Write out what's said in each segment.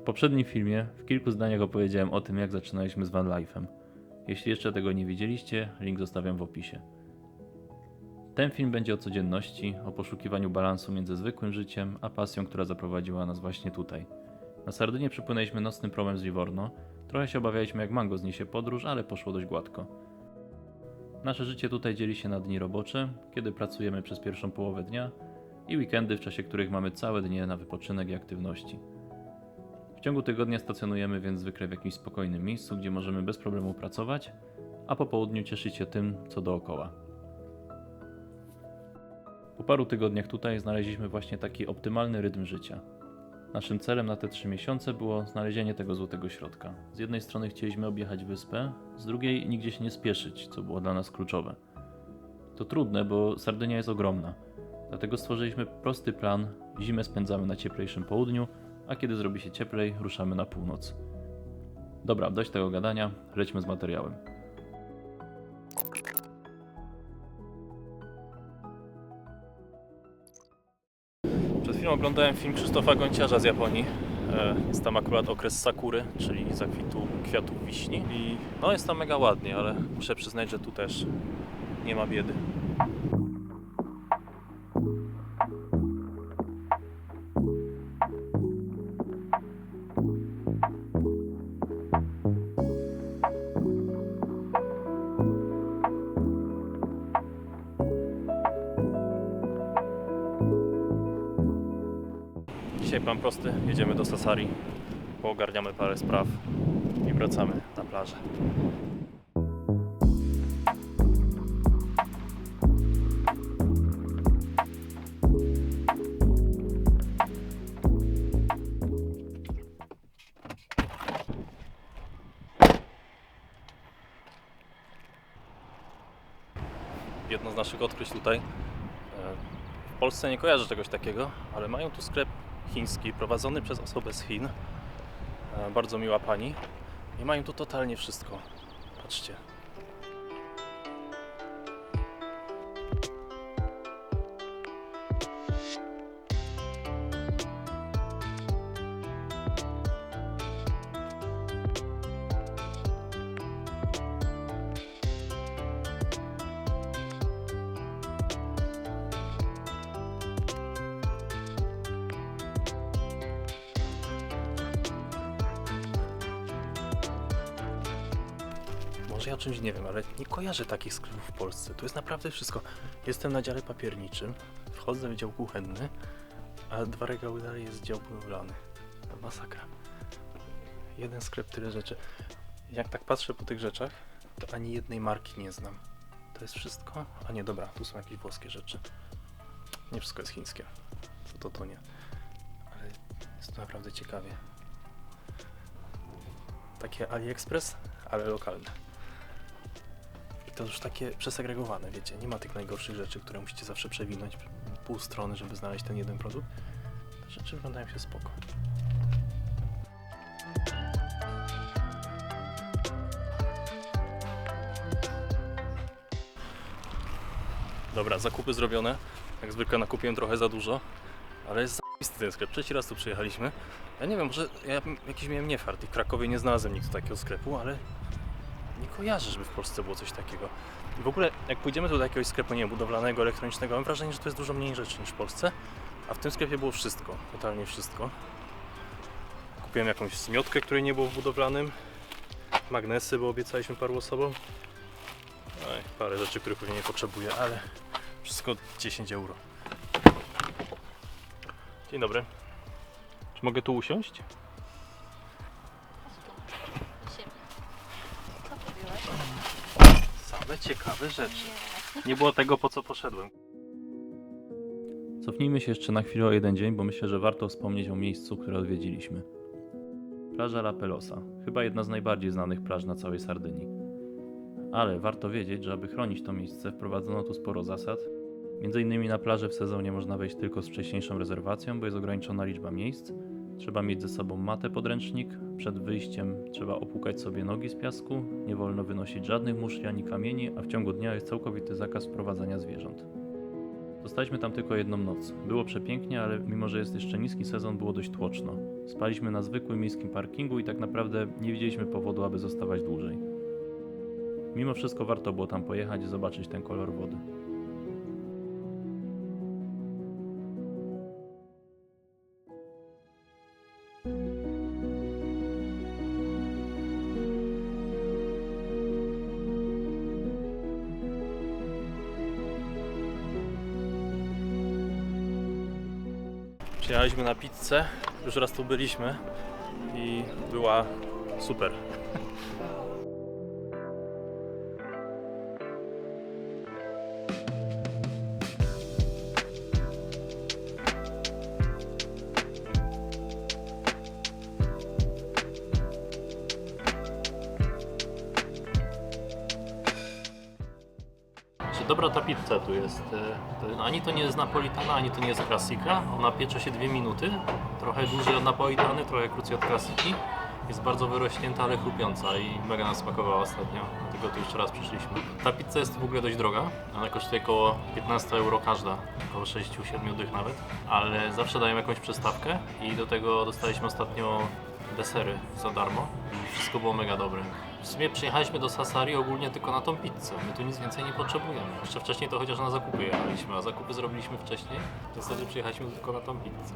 poprzednim filmie w kilku zdaniach opowiedziałem o tym, jak zaczynaliśmy z vanlife'em. Jeśli jeszcze tego nie widzieliście, link zostawiam w opisie. Ten film będzie o codzienności, o poszukiwaniu balansu między zwykłym życiem, a pasją, która zaprowadziła nas właśnie tutaj. Na Sardynię przypłynęliśmy nocnym promem z Livorno. Trochę się obawialiśmy, jak Mango zniesie podróż, ale poszło dość gładko. Nasze życie tutaj dzieli się na dni robocze, kiedy pracujemy przez pierwszą połowę dnia, i weekendy, w czasie których mamy całe dnie na wypoczynek i aktywności. W ciągu tygodnia stacjonujemy więc zwykle w jakimś spokojnym miejscu, gdzie możemy bez problemu pracować, a po południu cieszyć się tym, co dookoła. Po paru tygodniach tutaj znaleźliśmy właśnie taki optymalny rytm życia. Naszym celem na te 3 miesiące było znalezienie tego złotego środka. Z jednej strony chcieliśmy objechać wyspę, z drugiej nigdzie się nie spieszyć, co było dla nas kluczowe. To trudne, bo Sardynia jest ogromna. Dlatego stworzyliśmy prosty plan: zimę spędzamy na cieplejszym południu, a kiedy zrobi się cieplej, ruszamy na północ. Dobra, dość tego gadania, lećmy z materiałem. Przed chwilą oglądałem film Krzysztofa Gonciarza z Japonii. Jest tam akurat okres sakury, czyli zakwitu kwiatów wiśni. I no jest tam mega ładnie, ale muszę przyznać, że tu też nie ma biedy. Dzisiaj plan prosty, jedziemy do Sassari, poogarniamy parę spraw i wracamy na plażę. Jedno z naszych odkryć tutaj. W Polsce nie kojarzę czegoś takiego, ale mają tu sklep chiński prowadzony przez osobę z Chin. Bardzo miła pani. I mają tu totalnie wszystko. Patrzcie. Może ja o czymś nie wiem, ale nie kojarzę takich sklepów w Polsce. Tu jest naprawdę wszystko. Jestem na dziale papierniczym, wchodzę w dział kuchenny, a 2 regały dalej jest dział budowlany. Masakra. Jeden sklep, tyle rzeczy. Jak tak patrzę po tych rzeczach, to ani jednej marki nie znam. To jest wszystko? A nie, dobra, tu są jakieś włoskie rzeczy. Nie wszystko jest chińskie. To nie. Ale jest to naprawdę ciekawie. Takie AliExpress, ale lokalne. To już takie przesegregowane, wiecie, nie ma tych najgorszych rzeczy, które musicie zawsze przewinąć pół strony, żeby znaleźć ten jeden produkt. Te rzeczy wyglądają się spoko. Dobra, zakupy zrobione. Jak zwykle nakupiłem trochę za dużo, ale jest zajebisty ten sklep. 3. raz tu przyjechaliśmy. Ja nie wiem, może ja jakiś miałem niefart i w Krakowie nie znalazłem nigdy takiego sklepu, ale nie kojarzę, żeby w Polsce było coś takiego. I w ogóle jak pójdziemy tu do jakiegoś sklepu, nie wiem, budowlanego, elektronicznego, mam wrażenie, że to jest dużo mniej rzeczy niż w Polsce, a w tym sklepie było wszystko, totalnie wszystko. Kupiłem jakąś zmiotkę, której nie było w budowlanym, magnesy, bo obiecaliśmy paru osobom. No i parę rzeczy, których pewnie nie potrzebuję, ale wszystko 10 euro. Dzień dobry. Czy mogę tu usiąść? Same ciekawe rzeczy. Nie było tego, po co poszedłem. Cofnijmy się jeszcze na chwilę o jeden dzień, bo myślę, że warto wspomnieć o miejscu, które odwiedziliśmy. Plaża La Pelosa. Chyba jedna z najbardziej znanych plaż na całej Sardynii. Ale warto wiedzieć, że aby chronić to miejsce, wprowadzono tu sporo zasad. Między innymi na plażę w sezonie można wejść tylko z wcześniejszą rezerwacją, bo jest ograniczona liczba miejsc. Trzeba mieć ze sobą matę podręcznik. Przed wyjściem trzeba opłukać sobie nogi z piasku. Nie wolno wynosić żadnych muszli ani kamieni, a w ciągu dnia jest całkowity zakaz wprowadzania zwierząt. Zostaliśmy tam tylko jedną noc. Było przepięknie, ale mimo że jest jeszcze niski sezon, było dość tłoczno. Spaliśmy na zwykłym miejskim parkingu i tak naprawdę nie widzieliśmy powodu, aby zostawać dłużej. Mimo wszystko warto było tam pojechać i zobaczyć ten kolor wody. Przyjechaliśmy na pizzę, już raz tu byliśmy i była super. Dobra ta pizza tu jest. Ani to nie jest napolitana, ani to nie jest klasika. Ona piecze się 2 minuty. Trochę dłużej od napolitany, trochę krócej od klasiki. Jest bardzo wyrośnięta, ale chrupiąca i mega nas smakowała ostatnio. Dlatego tu jeszcze raz przyszliśmy. Ta pizza jest w ogóle dość droga. Ona kosztuje około 15 euro każda. Około 6-7 dych nawet. Ale zawsze dają jakąś przystawkę i do tego dostaliśmy ostatnio desery za darmo i wszystko było mega dobre. W sumie przyjechaliśmy do Sassari ogólnie tylko na tą pizzę. My tu nic więcej nie potrzebujemy. Jeszcze wcześniej to chociaż na zakupy jechaliśmy, a zakupy zrobiliśmy wcześniej. W zasadzie przyjechaliśmy tylko na tą pizzę.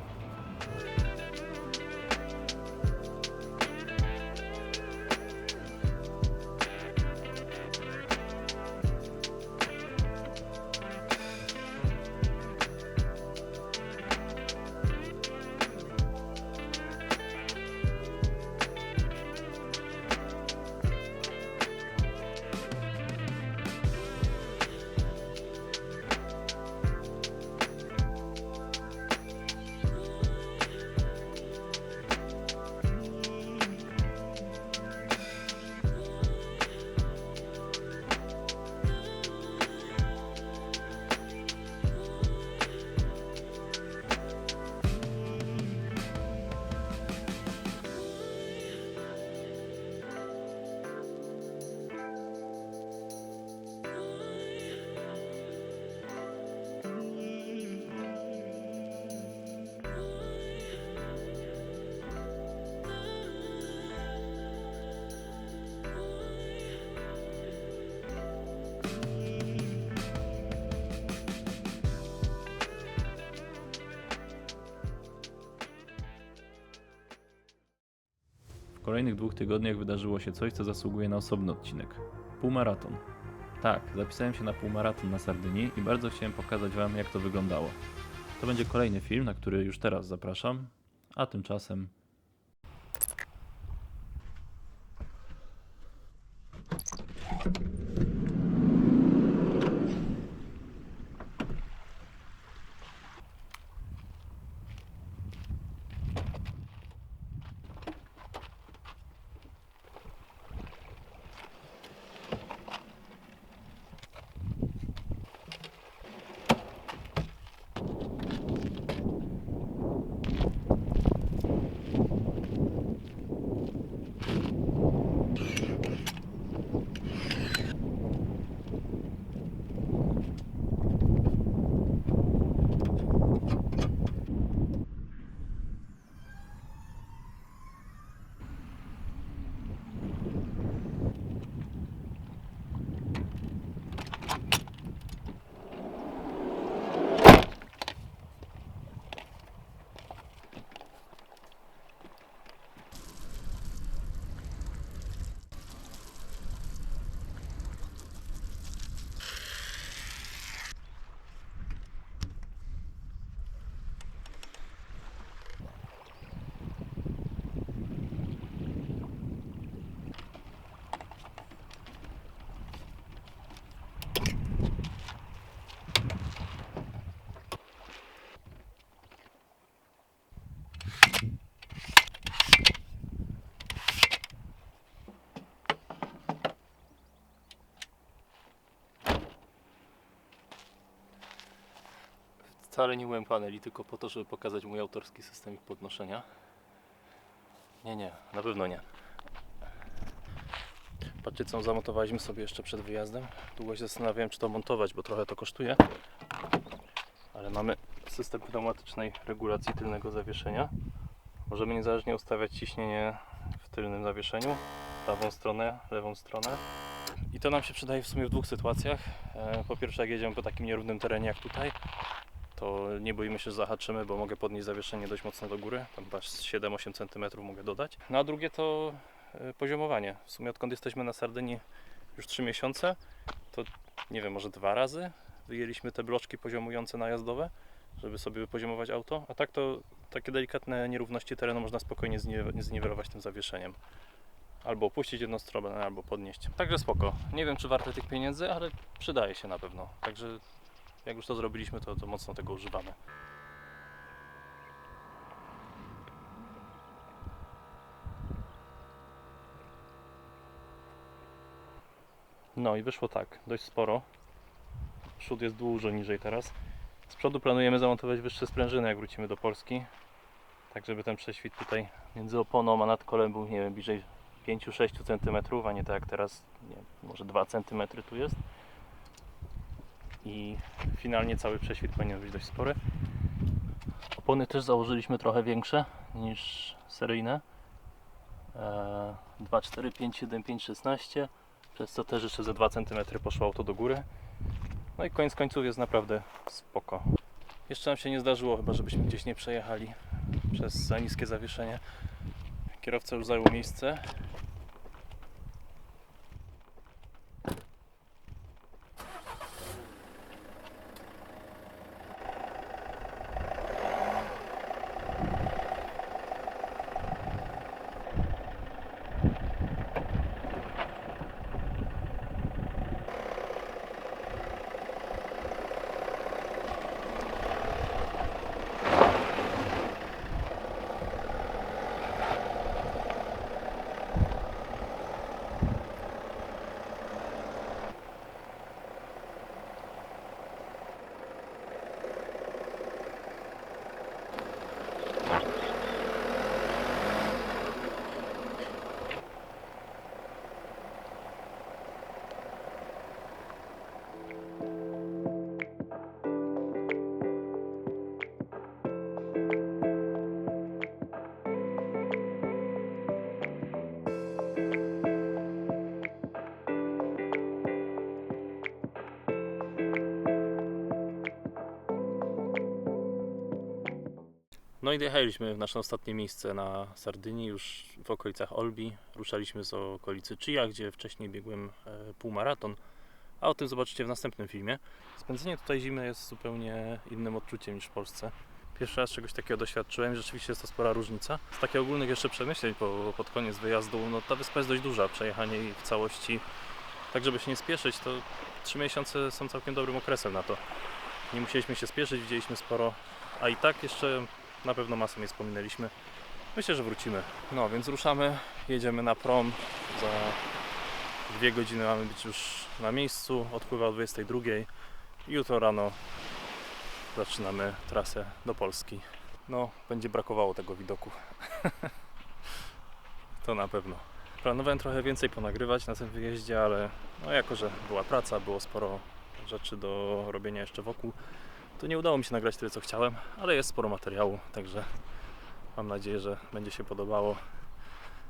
W kolejnych 2 tygodniach wydarzyło się coś, co zasługuje na osobny odcinek. Półmaraton. Tak, zapisałem się na półmaraton na Sardynii i bardzo chciałem pokazać Wam, jak to wyglądało. To będzie kolejny film, na który już teraz zapraszam, a tymczasem... Wcale nie myłem paneli, tylko po to, żeby pokazać mój autorski system ich podnoszenia. Nie, na pewno nie. Patrzcie, co zamontowaliśmy sobie jeszcze przed wyjazdem. Długo się zastanawiałem, czy to montować, bo trochę to kosztuje. ale mamy system pneumatycznej regulacji tylnego zawieszenia. Możemy niezależnie ustawiać ciśnienie w tylnym zawieszeniu, prawą stronę, lewą stronę. I to nam się przydaje w sumie w dwóch sytuacjach. Po pierwsze, jak jedziemy po takim nierównym terenie jak tutaj, to nie boimy się, że zahaczymy, bo mogę podnieść zawieszenie dość mocno do góry, tam chyba 7-8 cm mogę dodać. No a drugie to poziomowanie. W sumie odkąd jesteśmy na Sardynii już 3 miesiące, to nie wiem, może 2 razy wyjęliśmy te bloczki poziomujące najazdowe, żeby sobie wypoziomować auto, a tak to takie delikatne nierówności terenu można spokojnie zniwelować tym zawieszeniem. Albo opuścić jedną stronę, albo podnieść. Także spoko. Nie wiem, czy warte tych pieniędzy, ale przydaje się na pewno. Także jak już to zrobiliśmy, to mocno tego używamy. No i wyszło tak, dość sporo. Przód jest dużo niżej teraz. Z przodu planujemy zamontować wyższe sprężyny, jak wrócimy do Polski. Tak, żeby ten prześwit tutaj między oponą a nad kolem był, nie wiem, bliżej 5-6 cm, a nie tak jak teraz, nie, może 2 cm tu jest. I finalnie cały prześwit powinien być dość spory. Opony też założyliśmy trochę większe niż seryjne. 2, 4, 5, 7, 5, 16. Przez co też jeszcze ze 2 cm poszło auto do góry. No i koniec końców jest naprawdę spoko. Jeszcze nam się nie zdarzyło chyba, żebyśmy gdzieś nie przejechali przez za niskie zawieszenie. Kierowca już zajął miejsce. No i dojechaliśmy w nasze ostatnie miejsce na Sardynii, już w okolicach Olbi. Ruszaliśmy z okolicy Chia, gdzie wcześniej biegłem półmaraton, a o tym zobaczycie w następnym filmie. Spędzenie tutaj zimy jest zupełnie innym odczuciem niż w Polsce. Pierwszy raz czegoś takiego doświadczyłem i rzeczywiście jest to spora różnica. Z takich ogólnych jeszcze przemyśleń pod koniec wyjazdu, no ta wyspa jest dość duża, przejechanie jej w całości, tak żeby się nie spieszyć, to 3 miesiące są całkiem dobrym okresem na to. Nie musieliśmy się spieszyć, widzieliśmy sporo, a i tak jeszcze na pewno masę nie wspominaliśmy. Myślę, że wrócimy. No więc ruszamy, jedziemy na prom. Za 2 godziny mamy być już na miejscu. Odpływa o 22. I jutro rano zaczynamy trasę do Polski. No, będzie brakowało tego widoku. To na pewno. Planowałem trochę więcej ponagrywać na tym wyjeździe, ale no jako, że była praca, było sporo rzeczy do robienia jeszcze wokół, to nie udało mi się nagrać tyle, co chciałem, ale jest sporo materiału, także mam nadzieję, że będzie się podobało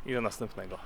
i do następnego.